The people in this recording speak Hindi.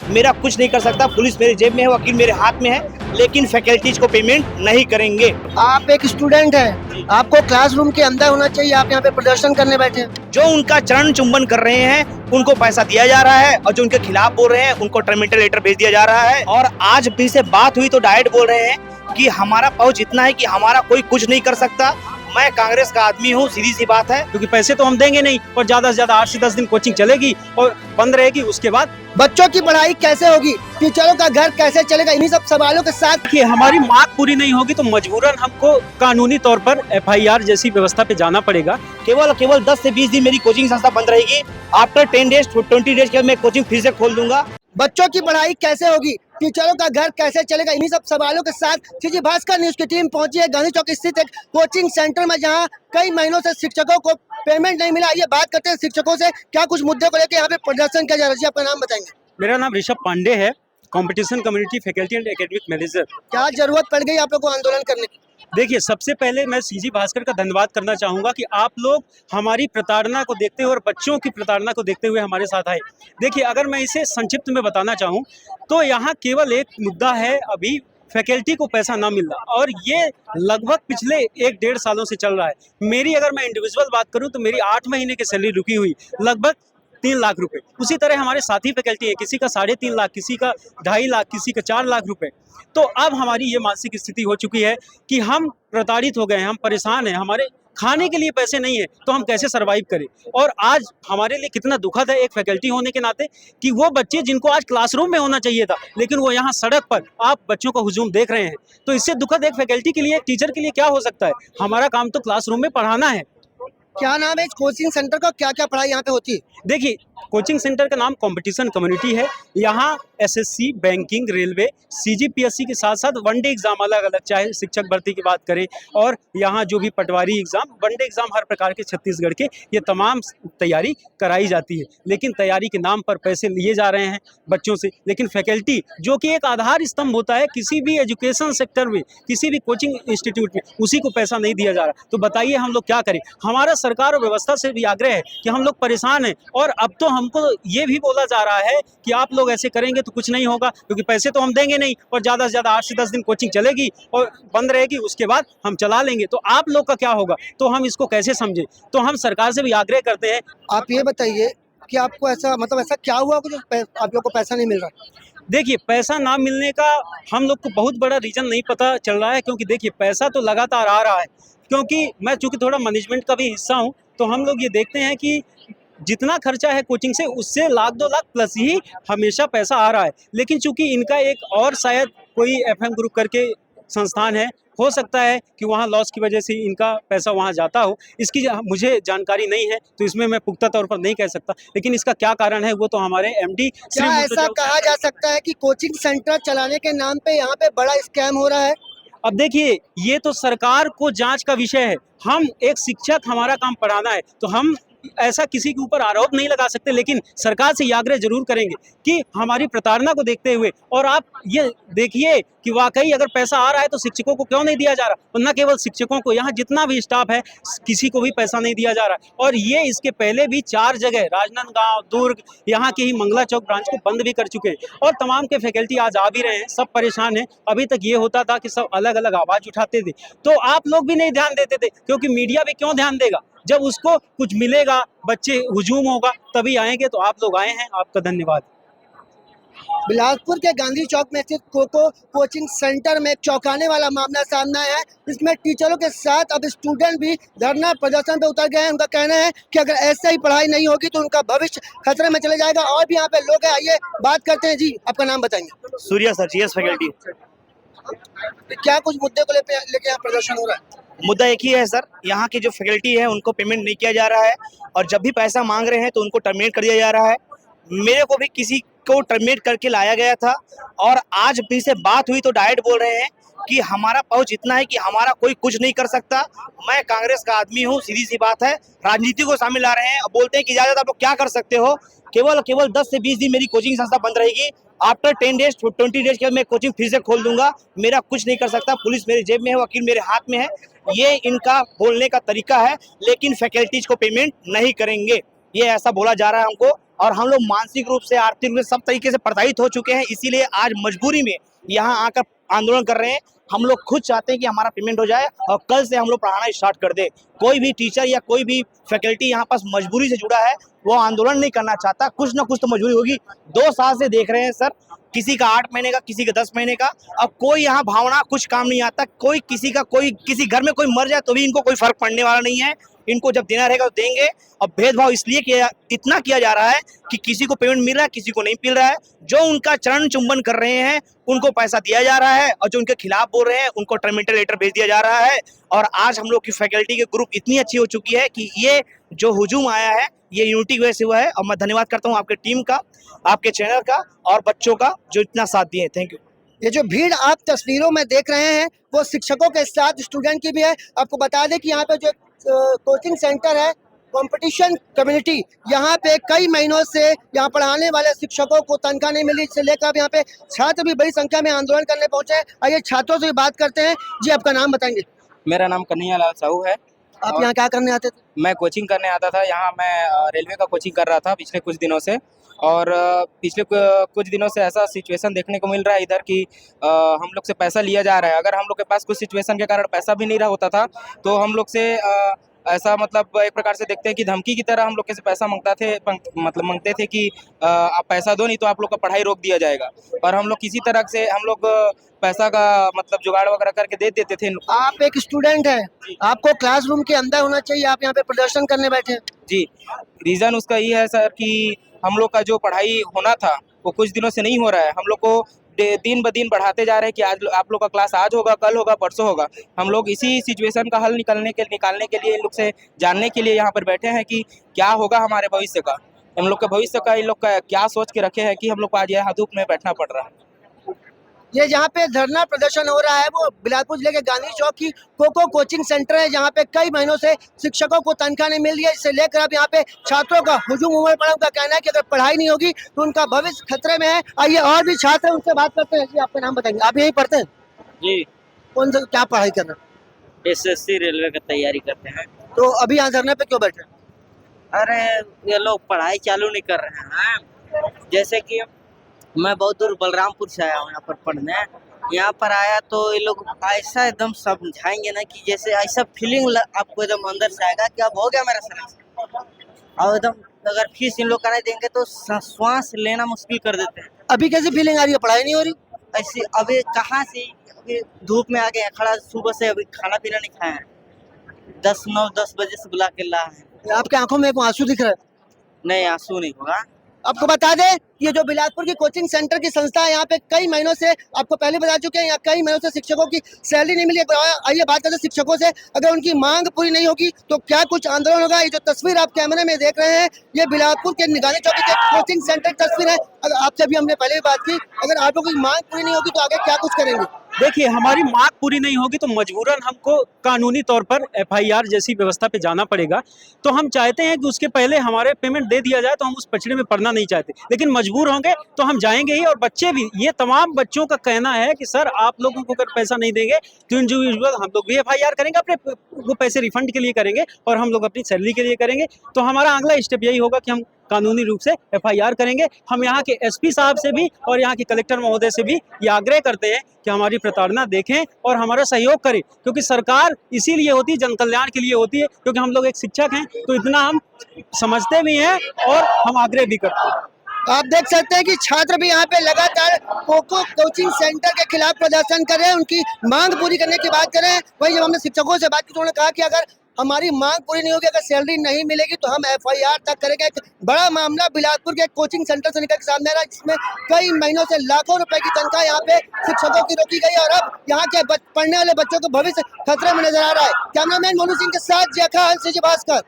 मेरा कुछ नहीं कर सकता, पुलिस मेरे जेब में है, वकील मेरे हाथ में है, लेकिन फैकल्टीज को पेमेंट नहीं करेंगे। आप एक स्टूडेंट हैं, आपको क्लासरूम के अंदर होना चाहिए, आप यहाँ पे प्रदर्शन करने बैठे हैं। जो उनका चरण चुंबन कर रहे हैं उनको पैसा दिया जा रहा है, और जो उनके खिलाफ बोल रहे हैं उनको टर्मिनेटर लेटर भेज दिया जा रहा है। और आज भी से बात हुई तो डायरेक्ट बोल रहे हैं कि हमारा पहुंच इतना है कि हमारा कोई कुछ नहीं कर सकता। मैं कांग्रेस का आदमी हूँ, सीधी सी बात है। क्योंकि पैसे तो हम देंगे नहीं, और ज्यादा से ज्यादा 8 से 10 दिन कोचिंग चलेगी और बंद रहेगी। उसके बाद बच्चों की पढ़ाई कैसे होगी, टीचरों का घर कैसे चलेगा, इन्हीं सब सवालों के साथ कि हमारी मांग पूरी नहीं होगी तो मजबूरन हमको कानूनी तौर पर FIR जैसी व्यवस्था पे जाना पड़ेगा। केवल 10 से 20 दिन मेरी कोचिंग संस्था बंद रहेगी। आफ्टर 10 डेज 20 डेज के बाद मैं कोचिंग फिर से खोल दूंगा। बच्चों की पढ़ाई कैसे होगी, टीचरों का घर कैसे चलेगा, इन्हीं सब सवालों के साथ सीजी भास्कर न्यूज की टीम पहुंची है गांधी चौक स्थित एक कोचिंग सेंटर में, जहां कई महीनों से शिक्षकों को पेमेंट नहीं मिला। ये बात करते हैं शिक्षकों से, क्या कुछ मुद्दे को लेकर यहाँ पे प्रदर्शन किया जा रहा है। जी, आपका नाम बताएंगे। मेरा नाम ऋषभ पांडे है, competition community faculty and academic manager. क्या जरूरत पड़ गई आप लोग को आंदोलन करने की? देखिए, सबसे पहले मैं सीजी भास्कर का धन्यवाद करना चाहूंगा कि आप लोग हमारी प्रताड़ना को देखते हुए और बच्चों की प्रताड़ना को देखते हुए हमारे साथ आए। देखिए, अगर मैं इसे संक्षिप्त में बताना चाहूँ तो यहाँ केवल एक मुद्दा है, अभी फैकल्टी को पैसा ना मिलना, और ये लगभग पिछले 1-1.5 सालों से चल रहा है। मेरी अगर मैं इंडिविजुअल बात करूं तो मेरी 8 महीने की सैलरी रुकी हुई लगभग 3 लाख रुपए। उसी तरह हमारे साथी फैकल्टी है, किसी का 3.5 लाख, किसी का 2.5 लाख, किसी का 4 लाख रुपए। तो अब हमारी ये मानसिक स्थिति हो चुकी है कि हम प्रताड़ित हो गए हैं, हम परेशान हैं, हमारे खाने के लिए पैसे नहीं है, तो हम कैसे सरवाइव करें। और आज हमारे लिए कितना दुखद है एक फैकल्टी होने के नाते कि वो बच्चे जिनको आज क्लासरूम में होना चाहिए था, लेकिन वो यहाँ सड़क पर आप बच्चों का हुजूम देख रहे हैं। तो इससे दुखद एक फैकल्टी के लिए, एक टीचर के लिए क्या हो सकता है। हमारा काम तो क्लासरूम में पढ़ाना है। क्या नाम है इस कोचिंग सेंटर का, क्या क्या पढ़ाई यहाँ पे होती है? देखिए, कोचिंग सेंटर का नाम कंपटीशन कम्युनिटी है। यहाँ SSC, बैंकिंग, रेलवे, CGPSC के साथ साथ वनडे एग्जाम अलग अलग, चाहे शिक्षक भर्ती की बात करें, और यहाँ जो भी पटवारी एग्जाम, वनडे एग्जाम, हर प्रकार के छत्तीसगढ़ के ये तमाम तैयारी कराई जाती है। लेकिन तैयारी के नाम पर पैसे लिए जा रहे हैं बच्चों से। लेकिन फैकल्टी जो कि एक आधार स्तंभ होता है किसी भी एजुकेशन सेक्टर में, किसी भी कोचिंग इंस्टीट्यूट में, उसी को पैसा नहीं दिया जा रहा। तो बताइए हम लोग क्या करें। हमारा सरकार और व्यवस्था से भी आग्रह है कि हम लोग परेशान हैं, और अब तो हमको ये भी बोला जा रहा है कि आप लोग ऐसे करेंगे तो कुछ नहीं होगा, क्योंकि पैसे तो हम देंगे नहीं, और ज्यादा से ज्यादा 8 से 10 दिन कोचिंग चलेगी और बंद रहेगी। उसके बाद हम चला लेंगे, तो आप लोग का क्या होगा। तो हम इसको कैसे समझें। तो हम सरकार से भी आग्रह करते हैं। आप ये बताइए कि आपको ऐसा ऐसा क्या हुआ कि आप लोग को पैसा नहीं मिल रहा? देखिए, पैसा ना मिलने का हम लोग को बहुत बड़ा रीजन नहीं पता चल रहा है, क्योंकि देखिए पैसा तो लगातार आ रहा है। क्योंकि मैं चूंकि थोड़ा मैनेजमेंट का भी हिस्सा हूं, तो हम लोग ये देखते हैं कि जितना खर्चा है कोचिंग से, उससे 1-2 लाख प्लस ही हमेशा पैसा आ रहा है। लेकिन चूंकि इनका एक और शायद कोई FM ग्रुप करके संस्थान है, हो सकता है कि वहाँ लॉस की वजह से इनका पैसा वहाँ जाता हो। इसकी मुझे जानकारी नहीं है, तो इसमें मैं पुख्ता तौर पर नहीं कह सकता। लेकिन इसका क्या कारण है वो तो हमारे MD क्या ऐसा कहा जा सकता है कि कोचिंग सेंटर चलाने के नाम पे यहाँ पे बड़ा स्कैम हो रहा है? अब देखिए, ये तो सरकार को जांच का विषय है। हम एक शिक्षक, हमारा काम पढ़ाना है, तो हम ऐसा किसी के ऊपर आरोप नहीं लगा सकते। लेकिन सरकार से ये आग्रह जरूर करेंगे कि हमारी प्रताड़ना को देखते हुए, और आप ये देखिए कि वाकई अगर पैसा आ रहा है तो शिक्षकों को क्यों नहीं दिया जा रहा। और न केवल शिक्षकों को, यहाँ जितना भी स्टाफ है किसी को भी पैसा नहीं दिया जा रहा। और ये इसके पहले भी 4 जगह, राजनांदगांव, दुर्ग, यहाँ के ही मंगला चौक ब्रांच को बंद भी कर चुके हैं। और तमाम के फैकल्टी आज आ भी रहे हैं, सब परेशान हैं। अभी तक ये होता था कि सब अलग अलग आवाज उठाते थे, तो आप लोग भी नहीं ध्यान देते थे, क्योंकि मीडिया भी क्यों ध्यान देगा। जब उसको कुछ मिलेगा, बच्चे हुजूम होगा, तभी आएंगे। तो आप लोग आए हैं, आपका धन्यवाद। बिलासपुर के गांधी चौक में स्थित कोको कोचिंग सेंटर में एक चौंकाने वाला मामला सामने आया है। इसमें टीचरों के साथ अब स्टूडेंट भी धरना प्रदर्शन पे उतर गए हैं। उनका कहना है कि अगर ऐसे ही पढ़ाई नहीं होगी तो उनका भविष्य खतरे में चले जाएगा। और भी यहाँ पे लोग हैं, आइए बात करते हैं। जी, आपका नाम बताएंगे। Surya sir, GS faculty. क्या कुछ मुद्दे को लेके यहाँ प्रदर्शन हो रहा है? मुद्दा एक ही है सर, यहाँ की जो फैकल्टी है उनको पेमेंट नहीं किया जा रहा है, और जब भी पैसा मांग रहे हैं तो उनको टर्मिनेट कर दिया जा रहा है। मेरे को भी किसी को टर्मिनेट करके लाया गया था, और आज भी से बात हुई तो डायरेक्ट बोल रहे हैं कि हमारा पहुंच इतना है कि हमारा कोई कुछ नहीं कर सकता। मैं कांग्रेस का आदमी हूँ, सीधी सी बात है। राजनीति को शामिल ला रहे हैं और बोलते हैं कि इजाजत आप लोग क्या कर सकते हो। केवल 10 से 20 दिन मेरी कोचिंग संस्था बंद रहेगी। आफ्टर 10 डेज 20 डेज के बाद मैं कोचिंग फिर से खोल दूंगा। मेरा कुछ नहीं कर सकता, पुलिस मेरे जेब में है, वकील मेरे हाथ में है। ये इनका बोलने का तरीका है, लेकिन फैकल्टीज को पेमेंट नहीं करेंगे, ये ऐसा बोला जा रहा है हमको। और हम लोग मानसिक रूप से, आर्थिक रूप से सब तरीके से प्रताड़ित हो चुके हैं। इसीलिए आज मजबूरी में यहाँ आकर आंदोलन कर रहे हैं। हम लोग खुद चाहते हैं कि हमारा पेमेंट हो जाए और कल से हम लोग पढ़ाना स्टार्ट कर दे। कोई भी टीचर या कोई भी फैकल्टी यहाँ पास मजबूरी से जुड़ा है, वो आंदोलन नहीं करना चाहता। कुछ ना कुछ तो मजबूरी होगी। 2 साल से देख रहे हैं सर, किसी का 8 महीने का, किसी का 10 महीने का। अब कोई यहाँ भावना कुछ काम नहीं आता। कोई किसी घर में कोई मर जाए तो भी इनको कोई फर्क पड़ने वाला नहीं है। इनको जब देना रहेगा तो देंगे। और भेदभाव इसलिए इतना किया जा रहा है कि किसी को पेमेंट मिल रहा है, किसी को नहीं मिल रहा है। जो उनका चरण चुंबन कर रहे हैं उनको पैसा दिया जा रहा है, और जो उनके खिलाफ बोल रहे हैं उनको टर्मिनेटर लेटर भेज दिया जा रहा है। और आज हम लोग की फैकल्टी के ग्रुप इतनी अच्छी हो चुकी है कि ये जो हुजूम आया है ये यूनिटी की वजह से हुआ है। और मैं धन्यवाद करता हूँ आपके टीम का, आपके चैनल का और बच्चों का जो इतना साथ दिए। Thank you. ये जो भीड़ आप तस्वीरों में देख रहे हैं वो शिक्षकों के साथ स्टूडेंट की भी है। आपको बता दें कि यहाँ पे जो कोचिंग सेंटर है कंपटीशन कम्युनिटी, यहाँ पे कई महीनों से यहाँ पढ़ाने वाले शिक्षकों को तनख्वाह नहीं मिली, इससे लेकर अब यहाँ पे छात्र भी बड़ी संख्या में आंदोलन करने पहुंचे हैं। आइए छात्रों से भी बात करते हैं। जी, आपका नाम बताएंगे? मेरा नाम कन्हैया लाल साहू है। आप यहाँ क्या करने आते थे? मैं कोचिंग करने आता था। यहाँ मैं रेलवे का कोचिंग कर रहा था पिछले कुछ दिनों से। और पिछले कुछ दिनों से ऐसा सिचुएशन देखने को मिल रहा है इधर कि हम लोग से पैसा लिया जा रहा है। अगर हम लोग के पास कुछ सिचुएशन के कारण पैसा भी नहीं रहा होता था तो हम लोग से ऐसा मतलब एक प्रकार से देखते हैं कि धमकी की तरह हम लोग से पैसा मांगते थे कि आप पैसा दो, नहीं तो आप लोग का पढ़ाई रोक दिया जाएगा। और हम लोग किसी तरह से हम लोग पैसा का मतलब जुगाड़ वगैरह करके दे देते थे। आप एक स्टूडेंट हैं, आपको क्लासरूम के अंदर होना चाहिए, आप यहाँ पे प्रदर्शन करने बैठे हैं। जी, रीज़न उसका ये है सर कि हम लोग का जो पढ़ाई होना था वो कुछ दिनों से नहीं हो रहा है। हम लोग को दिन ब दिन बढ़ाते जा रहे हैं कि आज आप लोग का क्लास आज होगा, कल होगा, परसों होगा। हम लोग इसी सिचुएशन का हल निकालने के लिए इन लोग से जानने के लिए यहाँ पर बैठे हैं कि क्या होगा हमारे भविष्य का। हम लोग के भविष्य का इन लोग का क्या सोच के रखे हैं कि हम लोग को आज यहाँ धूप में बैठना पड़ रहा है। ये जहाँ पे धरना प्रदर्शन हो रहा है वो बिलासपुर जिले के गांधी चौक की कोको कोचिंग सेंटर है, जहाँ पे कई महीनों से शिक्षकों को तनख्वाह नहीं मिल रही है। इससे लेकर अब यहाँ पे छात्रों का हुजूम उमड़ पड़ा। उनका कहना है कि अगर पढ़ाई नहीं होगी तो उनका भविष्य खतरे में है। आइए और भी छात्र हैं, उनसे बात करते हैं। जी, आपका नाम बताएंगे? आप यहीं पढ़ते हैं? जी, कौन सा क्या पढ़ाई कर रहे एसएससी रेलवे की तैयारी करते हैं। हैं? तो अभी यहाँ धरने पे क्यों बैठे हैं? अरे ये लोग पढ़ाई चालू नहीं कर रहे हैं। जैसे कि मैं बहुत दूर बलरामपुर से आया हूँ यहाँ पर पढ़ने। यहाँ पर आया तो ये लोग ऐसा एकदम समझाएंगे ना कि जैसे ऐसा फीलिंग आपको एकदम अंदर से आएगा कि अब हो गया मेरा सिलेक्शन। और एकदम अगर फीस इन लोग का नहीं देंगे तो श्वास लेना मुश्किल कर देते हैं। अभी कैसी फीलिंग आ रही है? पढ़ाई नहीं हो रही? ऐसे अभी कहाँ से, अभी धूप में आ गए खड़ा, सुबह से अभी खाना पीना नहीं खाए हैं। 9-10 बजे से बुला के ला है। आपके आंखों में एक आंसू दिख रहा है? नहीं, आंसू नहीं होगा। आपको बता दें ये जो बिलासपुर की कोचिंग सेंटर की संस्था है, यहाँ पे कई महीनों से, आपको पहले बता चुके हैं, यहाँ कई महीनों से शिक्षकों की सैलरी नहीं मिली। आइए बात करते हैं शिक्षकों से। अगर उनकी मांग पूरी नहीं होगी तो क्या कुछ आंदोलन होगा? ये जो तस्वीर आप कैमरे में देख रहे हैं ये बिलासपुर के गांधी चौक के कोचिंग सेंटर की तस्वीर है। अगर आपसे भी हमने पहले भी बात की, अगर आप लोगों की मांग पूरी नहीं होगी तो आगे क्या कुछ करेंगे? देखिए, हमारी मांग पूरी नहीं होगी तो मजबूरन हमको कानूनी तौर पर एफआईआर जैसी व्यवस्था पे जाना पड़ेगा। तो हम चाहते हैं कि उसके पहले हमारे पेमेंट दे दिया जाए। तो हम उस पचड़े में पढ़ना नहीं चाहते, लेकिन मजबूर होंगे तो हम जाएंगे ही। और बच्चे भी, ये तमाम बच्चों का कहना है कि सर आप लोगों को अगर पैसा नहीं देंगे तो इंडिविजुअल हम लोग भी एफआईआर करेंगे, अपने वो पैसे रिफंड के लिए करेंगे और हम लोग अपनी सैलरी के लिए करेंगे। तो हमारा अगला स्टेप यही होगा कि हम कानूनी रूप से एफआईआर करेंगे। हम यहाँ के एसपी साहब से भी और यहाँ के कलेक्टर महोदय से भी ये आग्रह करते हैं कि हमारी प्रताड़ना देखें और हमारा सहयोग करें, क्योंकि सरकार इसीलिए होती है, जन कल्याण के लिए होती है। क्योंकि हम लोग एक शिक्षक हैं तो इतना हम समझते भी हैं और हम आग्रह भी करते हैं। आप देख सकते हैं कि छात्र भी यहाँ पे लगातार कोको कोचिंग सेंटर के खिलाफ प्रदर्शन कर रहे हैं, उनकी मांग पूरी करने की बात कर रहे हैं। वही जब हमने शिक्षकों से बात की तो उन्होंने कहा कि अगर हमारी मांग पूरी नहीं होगी, अगर सैलरी नहीं मिलेगी तो हम एफआईआर तक करेंगे। एक बड़ा मामला बिलासपुर के कोचिंग सेंटर से निकल के सामने आ रहा है, जिसमें कई महीनों से लाखों रुपए की तनख्वाह यहाँ पे शिक्षकों की रोकी गई और अब यहाँ के पढ़ने वाले बच्चों को भविष्य खतरे में नजर आ रहा है। कैमरामैन मोनू सिंह के साथ जयखान, सीजी भास्कर।